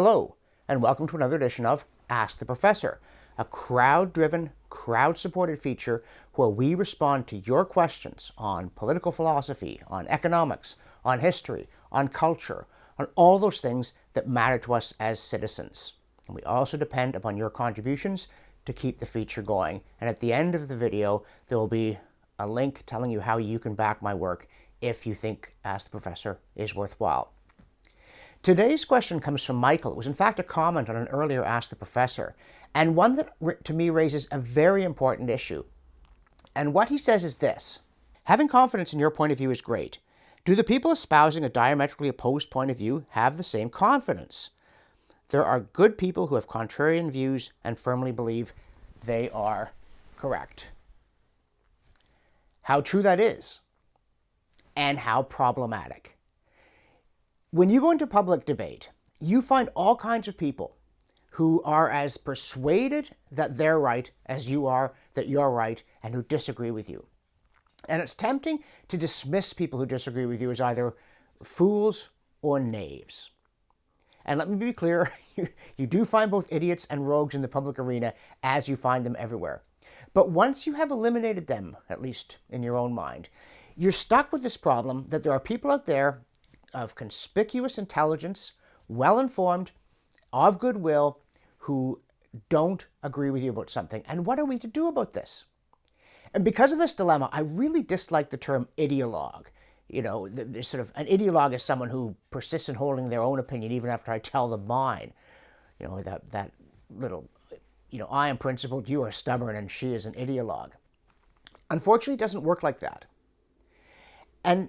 Hello, and welcome to another edition of Ask the Professor, a crowd-driven, crowd-supported feature where we respond to your questions on political philosophy, on economics, on history, on culture, on all those things that matter to us as citizens. And we also depend upon your contributions to keep the feature going. And at the end of the video, there will be a link telling you how you can back my work if you think Ask the Professor is worthwhile. Today's question comes from Michael. It was in fact a comment on an earlier Ask the Professor, and one that to me raises a very important issue. And what he says is this: having confidence in your point of view is great. Do the people espousing a diametrically opposed point of view have the same confidence? There are good people who have contrarian views and firmly believe they are correct. How true that is, and how problematic. When you go into public debate, you find all kinds of people who are as persuaded that they're right as you are that you're right, and who disagree with you. And it's tempting to dismiss people who disagree with you as either fools or knaves. And let me be clear, you do find both idiots and rogues in the public arena as you find them everywhere. But once you have eliminated them, at least in your own mind, you're stuck with this problem that there are people out there of conspicuous intelligence, well-informed, of goodwill, who don't agree with you about something. And what are we to do about this? And because of this dilemma, I really dislike the term ideologue. You know, there's sort of an ideologue is someone who persists in holding their own opinion even after I tell them mine. You know, that little, I am principled, you are stubborn, and she is an ideologue. Unfortunately, it doesn't work like that. And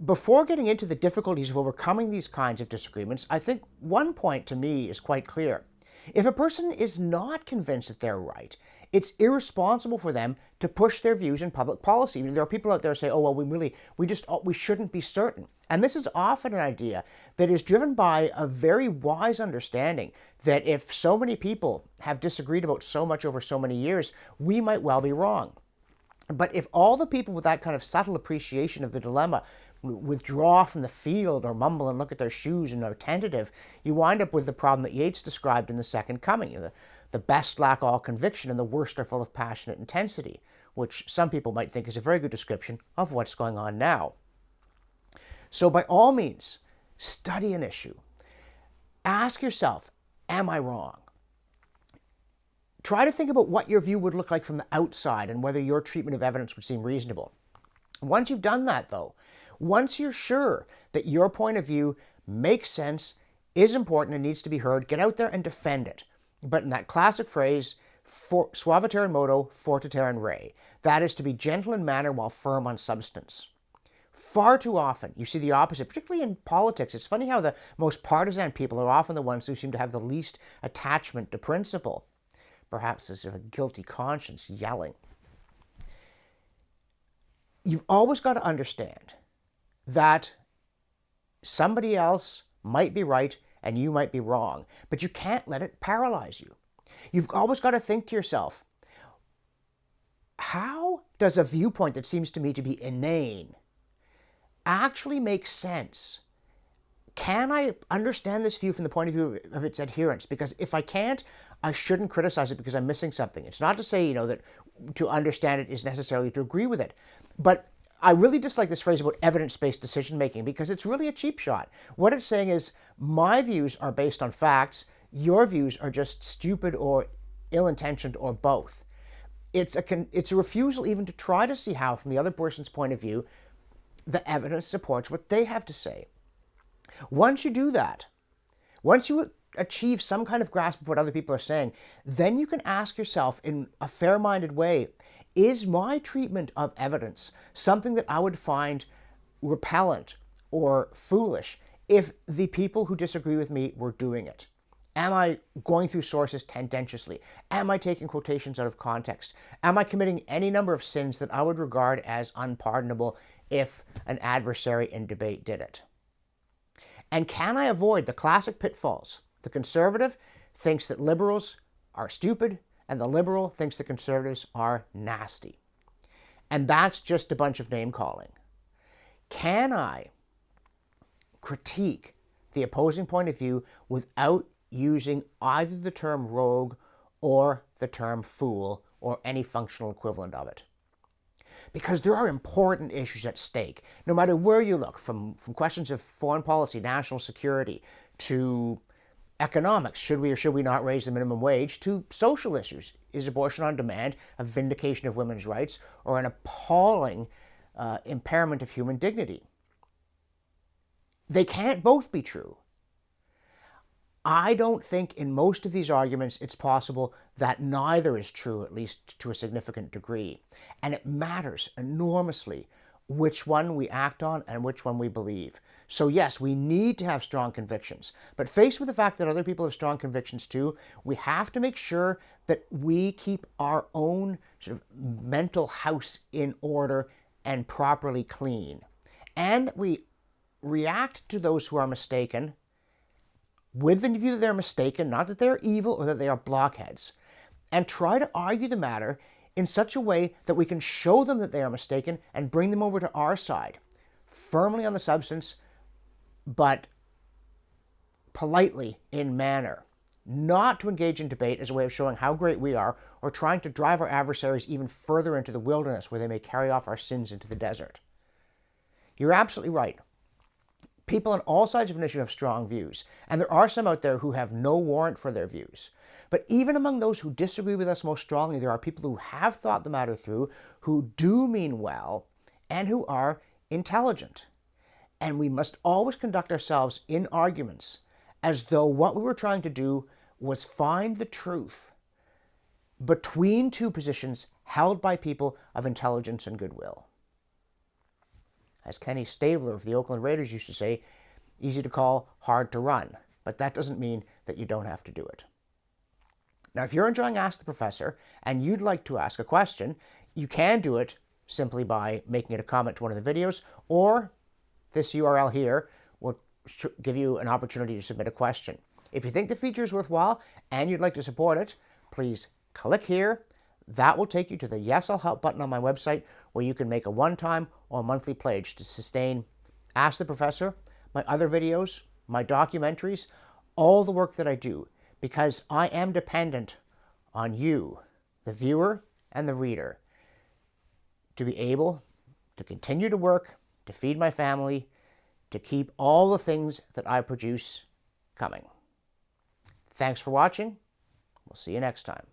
before getting into the difficulties of overcoming these kinds of disagreements, I think one point to me is quite clear. If a person is not convinced that they're right, it's irresponsible for them to push their views in public policy. I mean, there are people out there who say, oh, well, we shouldn't be certain. And this is often an idea that is driven by a very wise understanding that if so many people have disagreed about so much over so many years, we might well be wrong. But if all the people with that kind of subtle appreciation of the dilemma withdraw from the field or mumble and look at their shoes and are tentative, you wind up with the problem that Yeats described in The Second Coming. The best lack all conviction and the worst are full of passionate intensity, which some people might think is a very good description of what's going on now. So by all means, study an issue. Ask yourself, am I wrong? Try to think about what your view would look like from the outside and whether your treatment of evidence would seem reasonable. Once you've done that, though, once you're sure that your point of view makes sense, is important, and needs to be heard, get out there and defend it. But in that classic phrase, suaviter in modo, fortiter in re, that is to be gentle in manner while firm on substance. Far too often, you see the opposite, particularly in politics. It's funny how the most partisan people are often the ones who seem to have the least attachment to principle. Perhaps there's a guilty conscience yelling. You've always got to understand that somebody else might be right and you might be wrong, but you can't let it paralyze you. You've always got to think to yourself, how does a viewpoint that seems to me to be inane actually make sense? Can I understand this view from the point of view of its adherents? Because if I can't, I shouldn't criticize it because I'm missing something. It's not to say, that to understand it is necessarily to agree with it. But I really dislike this phrase about evidence-based decision-making because it's really a cheap shot. What it's saying is, my views are based on facts, your views are just stupid or ill-intentioned or both. It's a refusal even to try to see how, from the other person's point of view, the evidence supports what they have to say. Once you do that, once you achieve some kind of grasp of what other people are saying, then you can ask yourself in a fair-minded way, is my treatment of evidence something that I would find repellent or foolish if the people who disagree with me were doing it? Am I going through sources tendentiously? Am I taking quotations out of context? Am I committing any number of sins that I would regard as unpardonable if an adversary in debate did it? And can I avoid the classic pitfalls? The conservative thinks that liberals are stupid, and the liberal thinks the conservatives are nasty. And that's just a bunch of name-calling. Can I critique the opposing point of view without using either the term rogue or the term fool or any functional equivalent of it. Because there are important issues at stake, no matter where you look, from questions of foreign policy, national security, to economics, should we or should we not raise the minimum wage, to social issues. Is abortion on demand a vindication of women's rights or an appalling impairment of human dignity? They can't both be true. I don't think in most of these arguments it's possible that neither is true, at least to a significant degree. And it matters enormously which one we act on and which one we believe. So yes, we need to have strong convictions. But faced with the fact that other people have strong convictions too, we have to make sure that we keep our own sort of mental house in order and properly clean. And that we react to those who are mistaken with the view that they're mistaken, not that they're evil or that they are blockheads, and try to argue the matter in such a way that we can show them that they are mistaken and bring them over to our side, firmly on the substance, but politely in manner, not to engage in debate as a way of showing how great we are or trying to drive our adversaries even further into the wilderness where they may carry off our sins into the desert. You're absolutely right. People on all sides of an issue have strong views, and there are some out there who have no warrant for their views. But even among those who disagree with us most strongly, there are people who have thought the matter through, who do mean well, and who are intelligent. And we must always conduct ourselves in arguments as though what we were trying to do was find the truth between two positions held by people of intelligence and goodwill. As Kenny Stabler of the Oakland Raiders used to say, easy to call, hard to run. But that doesn't mean that you don't have to do it. Now, if you're enjoying Ask the Professor and you'd like to ask a question, you can do it simply by making it a comment to one of the videos, or this URL here will give you an opportunity to submit a question. If you think the feature is worthwhile and you'd like to support it, please click here. That will take you to the Yes, I'll Help button on my website, where you can make a one-time or monthly pledge to sustain Ask the Professor, my other videos, my documentaries, all the work that I do, because I am dependent on you, the viewer and the reader, to be able to continue to work, to feed my family, to keep all the things that I produce coming. Thanks for watching. We'll see you next time.